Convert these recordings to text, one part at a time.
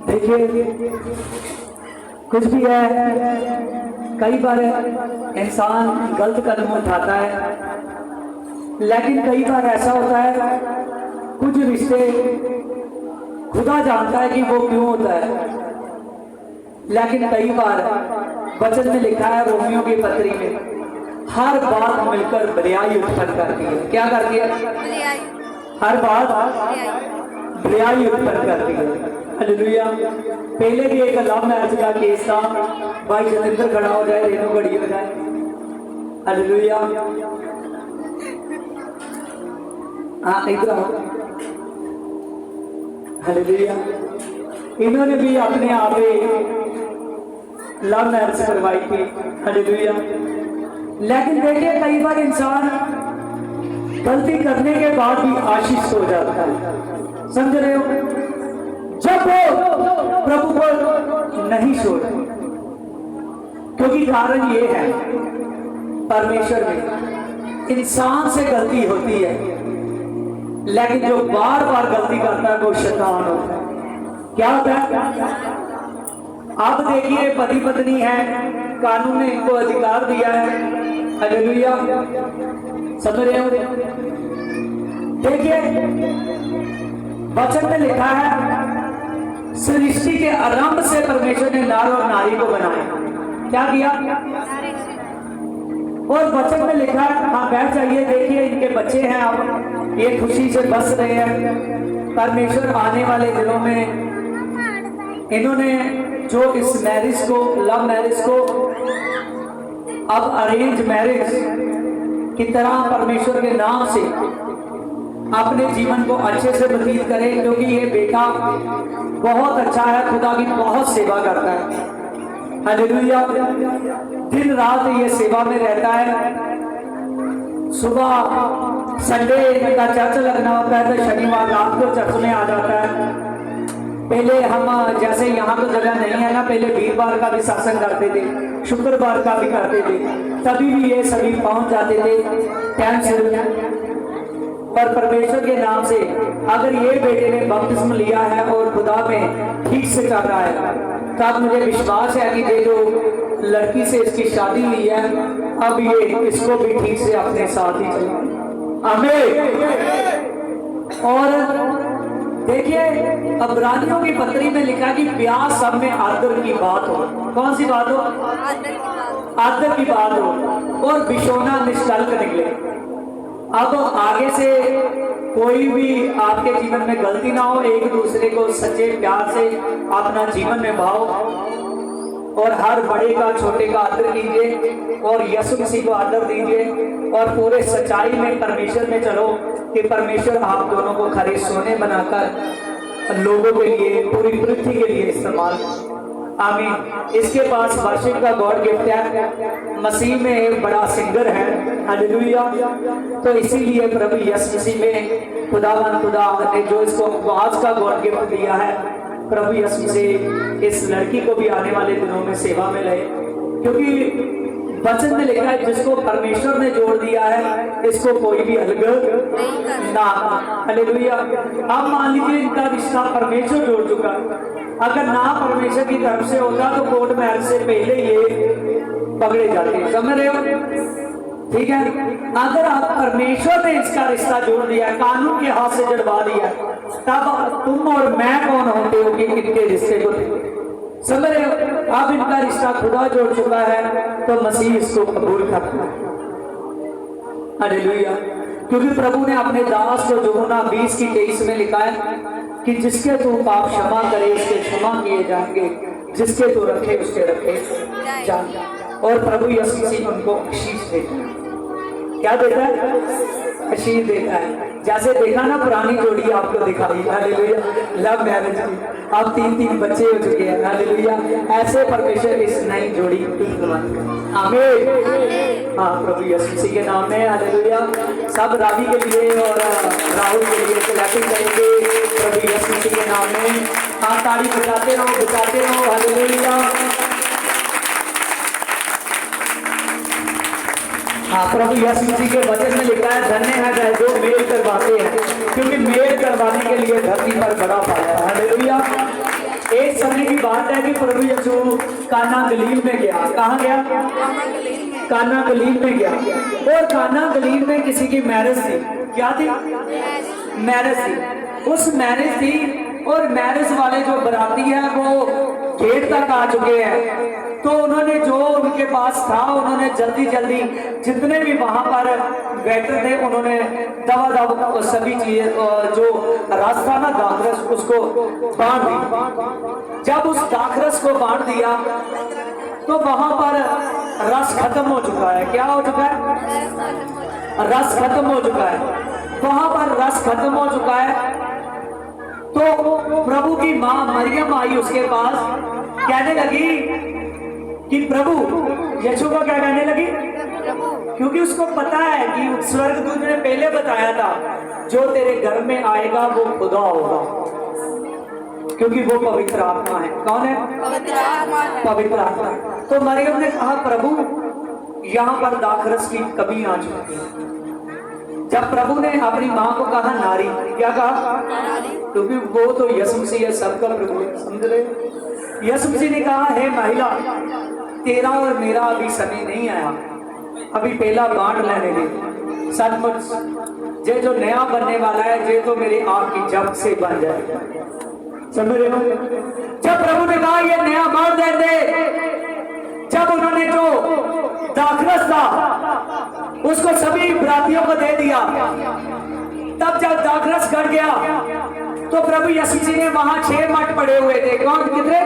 देखिए कुछ भी है, कई बार इंसान गलत कदम उठाता है, लेकिन कई बार ऐसा होता है कुछ रिश्ते खुदा जानता है कि वो क्यों होता है, लेकिन कई बार वचन में लिखा है रोमियो की पत्री में, हर बात मिलकर भलाई उत्पन्न करती है। क्या करती है? हर बात भलाई उत्पन्न करती है। हालेलुया। पहले भी एक लव मैरिज का केस था, भाई जतिंदर खड़ा हो जाए, रेनू घड़ी हो जाए। हालेलुया। हाँ इधर आओ। हालेलुया। इन्होंने भी अपने आप लव मैरिज करवाई थी। हालेलुया। लेकिन देखिए कई बार इंसान गलती करने के बाद भी आशीष हो जाता है। समझ रहे हो? जब वो प्रभु को नहीं छोड़ते, क्योंकि कारण ये है परमेश्वर में इंसान से गलती होती है, लेकिन जो बार बार गलती करता है वो शैतान होता है। क्या होता है? अब देखिए पति पत्नी है, कानून ने इनको अधिकार दिया है। हालेलुया। समझ रहे हो? देखिए वचन में लिखा है सृष्टि के आरंभ से परमेश्वर ने नर और नारी को बनाया। क्या किया? और वचन में लिखा है, हाँ बैठ जाइए, देखिए इनके बच्चे हैं, अब ये खुशी से बस रहे हैं। परमेश्वर आने वाले दिनों में इन्होंने जो इस मैरिज को, लव मैरिज को अब अरेंज मैरिज की तरह परमेश्वर के नाम से अपने जीवन को अच्छे से व्यतीत करें, क्योंकि ये बेटा बहुत अच्छा है, खुदा की बहुत सेवा करता है। हालेलुया। दिन रात ये सेवा में रहता है। सुबह संडे का चर्च लगना होता है तो शनिवार रात को चर्च में आ जाता है। पहले हम जैसे यहाँ तो जगह नहीं है ना, पहले वीरवार का भी सत्संग करते थे, शुक्रवार का भी करते थे, तभी भी ये सभी पहुंच जाते थे टाइम से। पर परमेश्वर के नाम से अगर ये बेटे ने बपतिस्म लिया है और खुदा में ठीक से चल रहा है, तब मुझे विश्वास है कि ये जो लड़की से इसकी शादी हुई है, अब ये इसको भी ठीक से अपने साथ ही चला। आमीन। और देखिए इब्रानियों की पत्री में लिखा कि ब्याह सब में आदर की बात हो। कौन सी बात हो? आदर की बात हो, और बिशोना निष्कलंक निकले। अब आगे से कोई भी आपके जीवन में गलती ना हो, एक दूसरे को सच्चे प्यार से अपना जीवन में भाव, और हर बड़े का छोटे का आदर कीजिए, और यीशु मसीह को आदर दीजिए, और पूरे सच्चाई में परमेश्वर में चलो कि परमेश्वर आप दोनों को खरे सोने बनाकर लोगों के लिए, पूरी पृथ्वी के लिए इस्तेमाल। आमीन। इसके पास वर्शिप का गॉड गिफ्ट है, मसीह में एक बड़ा सिंगर है। हालेलुया। तो इसीलिए प्रभु यीशु मसीह में खुदावन खुदा ने जो इसको आवाज का गॉड गिफ्ट दिया है, प्रभु यीशु मसीह इस लड़की को भी आने वाले दिनों में सेवा में लाए, क्योंकि वचन में लिखा है जिसको परमेश्वर ने जोड़ दिया है इसको कोई भी अलग ना। हालेलुया। अब मान लीजिए इनका रिश्ता परमेश्वर जोड़ चुका, अगर ना परमेश्वर की तरफ से होता तो कोर्ट मैरिज से पहले ये पकड़े जाते। समझ रहे हो? ठीक है। अगर आप परमेश्वर ने इसका रिश्ता जोड़ दिया, कानून के हाथ से जड़वा दिया, तब तुम और मैं कौन होते हो कि इनके रिश्ते को? समझ रहे हो? अब इनका रिश्ता खुदा जोड़ चुका है तो मसीह इसको कबूल करता है। हालेलुया। क्योंकि प्रभु ने अपने दास को यूहन्ना 20:23 में लिखा है कि जिसके तू पाप क्षमा करे उसके क्षमा किए जाएंगे, जिसके तू रखे उसके रखे जाएंगे। और प्रभु यीशु मसीह उनको आशीष देता है। क्या देता है? आशीष देता है। जैसे देखा ना पुरानी जोड़ी आपको दिखाई, हालेलुया, लव मैरिज की, अब 3-3 बच्चे हो चुके हैं। हालेलुया। ऐसे परमेश्वर इस नई जोड़ी की आमीन। हाँ प्रभु यीशु मसीह के नाम में। हालेलुया। सब रावी के लिए और राहुल के लिए क्लैपिंग करेंगे प्रभु यीशु मसीह के नाम में। हाँ ताली बजाते रहो, बजाते रहो। हालेलुया। प्रभु यीशु मसीह के वचन में लिखा है, धन्य है वह जो मेल करवाते हैं, क्योंकि मेल करवाने के लिए धरती पर बड़ा पाया। हालेलुया। एक समय की बात है कि प्रभु यीशु काना गलील में गया। कहाँ गया? काना गलील में गया। और काना गलील में किसी की मैरिज थी। क्या थी? मैरिज थी। उस मैरिज थी और मैरिज वाले जो बराती है वो गेट तक आ चुके हैं। तो उन्होंने जो उनके पास था, उन्होंने जल्दी जल्दी जितने भी वहां पर वेटर थे, उन्होंने दवा सभी चीजें जो रास्ता ना दाखरस उसको बांट दी। जब उस दाखरस को बांट दिया तो वहां पर रस खत्म हो चुका है। क्या हो चुका है? रस खत्म हो चुका है। वहां पर रस खत्म हो चुका है। तो प्रभु की मां मरियम आई उसके पास, कहने लगी कि प्रभु, यीशु को क्या कहने लगी? क्योंकि उसको पता है कि स्वर्गदूत ने पहले बताया था, जो तेरे घर में आएगा वो खुदा होगा, क्योंकि वो पवित्र आत्मा है। कौन है? पवित्र आत्मा। तो मरियम ने कहा, प्रभु यहाँ पर दाखरस की कमी आ चुकी है। जब प्रभु ने अपनी मां को कहा नारी, क्या कहा? क्योंकि वो तो यीशु मसीह है, सबका प्रभु, समझ रहे? यीशु मसीह ने कहा, हे महिला, तेरा और मेरा अभी समय नहीं आया, अभी पहला बांट लेने दे। सचमुच जे जो नया बनने वाला है, जे तो मेरी आंख की जब से बन जाएगा। समझ रहे हो? जब प्रभु ने कहा ये नया बांट दे, जब उन्होंने जो दाखरस था उसको सभी बरातियों को दे दिया, तब जब दाखरस घट गया तो प्रभु यीशु जी ने वहां 6 मट पड़े हुए थे। कौन? कितने?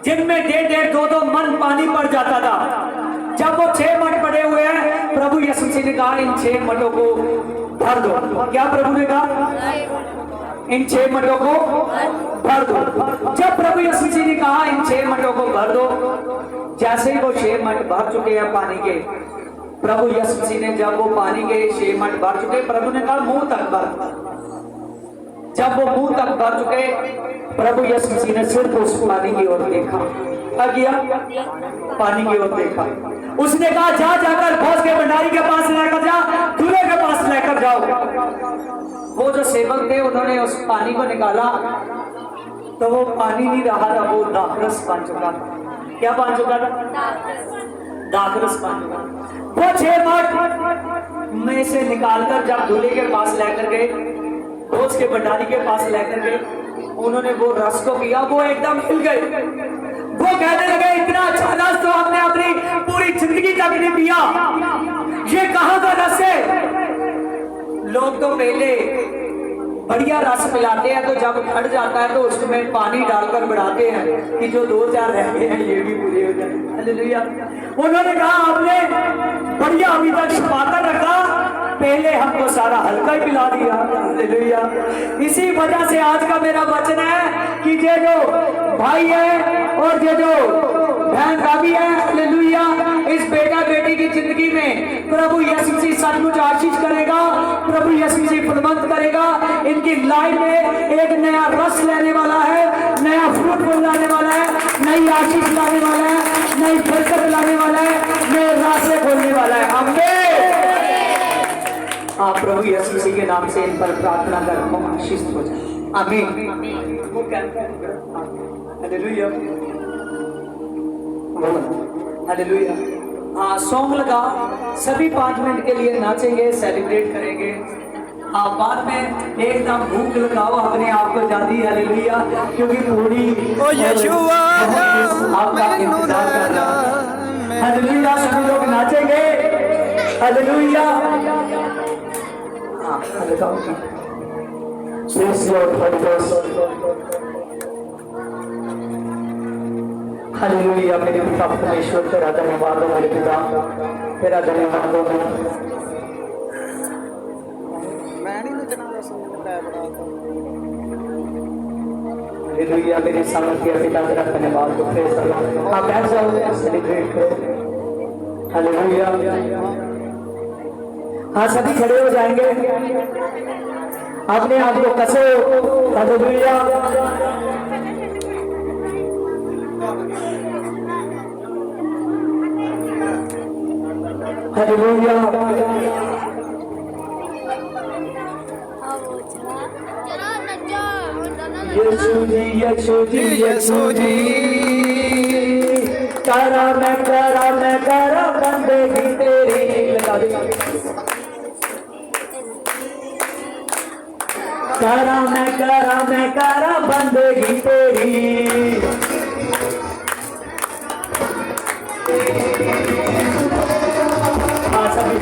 जिनमें 1.5 2 मन पानी पड़ जाता था। जब वो 6 मट पड़े हुए हैं, प्रभु यीशु जी ने कहा इन 6 मटों को भर दो। क्या प्रभु ने कहा? इन 6 मटों को भर दो। जब प्रभु यीशु जी ने कहा इन 6 मटों को भर दो, जैसे ही वो 6 मट भर चुके हैं पानी के, प्रभु यीशु जी ने जब वो पानी के 6 मट भर चुके, प्रभु ने कहा मुंह तक भर। जब वो मुंह तक भर चुके, प्रभु यीशु जी ने सिर्फ उस पानी की ओर देखा। क्या किया? पानी की ओर देखा। उसने कहा जा जाकर भोज के भंडारी के पास लेकर जा, दूल्हे के पास लेकर जाओ। वो जो सेवक थे उन्होंने उस पानी को निकाला तो वो पानी नहीं रहा था, वो दाखरस बन चुका था। क्या बन चुका था? दाखरस बन चुका। वो 6 मट में से निकालकर जब दूल्हे के पास लेकर गए, भोज के भंडारी के पास लेकर गए, उन्होंने वो रस को पिया, वो एकदम हिल गए। वो कहने लगे इतना अच्छा रस तो हमने अपनी पूरी जिंदगी तक नहीं पिया, ये कहाँ का रस है? लोग तो पहले बढ़िया रस पिलाते हैं, तो जब घट जाता है तो उसमें पानी डालकर बढ़ाते हैं कि जो 2-4 रह गए हैं ये भी पूरे हो जाए। हालेलुया। उन्होंने कहा आपने बढ़िया अभी तक छुपाकर रखा, पहले हमको सारा हल्का ही पिला दिया। हालेलुया। इसी वजह से आज का मेरा वचन है कि ये जो भाई है और ये जो बहन भाभी है, हालेलुया, इस बेटा बेटी की जिंदगी में प्रभु यीशु जी सचमुच आशीष करेगा, प्रभु यीशु जी फलवंत करेगा। इनकी लाइफ में एक नया रस लेने वाला है, नया फ्रूट लाने वाला है, नई आशीष लाने वाला है, नई बरकत लाने वाला है, नए रास्ते खोलने वाला है। आमीन। आप प्रभु यीशु मसीह के नाम से इन पर प्रार्थना करता हूं, आशीष हो जाए। आमीन। वो कहते हैं हालेलुया, हालेलुया। हाँ, सॉन्ग लगा, सभी 5 मिनट के लिए नाचेंगे, सेलिब्रेट करेंगे। आप बाद में एकदम भूख लगाओ अपने आप को जल्दी। हालेलुया, क्योंकि पूरी आपका इंतजार कर रहा है। हालेलुया, सभी लोग नाचेंगे। हालेलुया। हालेलुया। मेरे पिता परमेश्वर, तेरा धन्यवाद हो मेरे पिता, तेरा धन्यवाद हो। हालेलुया। मेरे सामर्थ्य पिता, तेरा धन्यवाद हो। आप बैठ जाओ, सेलिब्रेट करो। हालेलुया। हाँ, सभी खड़े हो जाएंगे, अपने आप को कसो। हालेलुया। हालेलुया। यीशु जी यीशु जी यीशु जी करा मैं करा बंदगी तेरी। लगा दे करा मैं करा बंदगी तेरी। हाँ सभी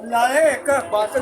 ਲਾਏ ਇੱਕ ਬਸ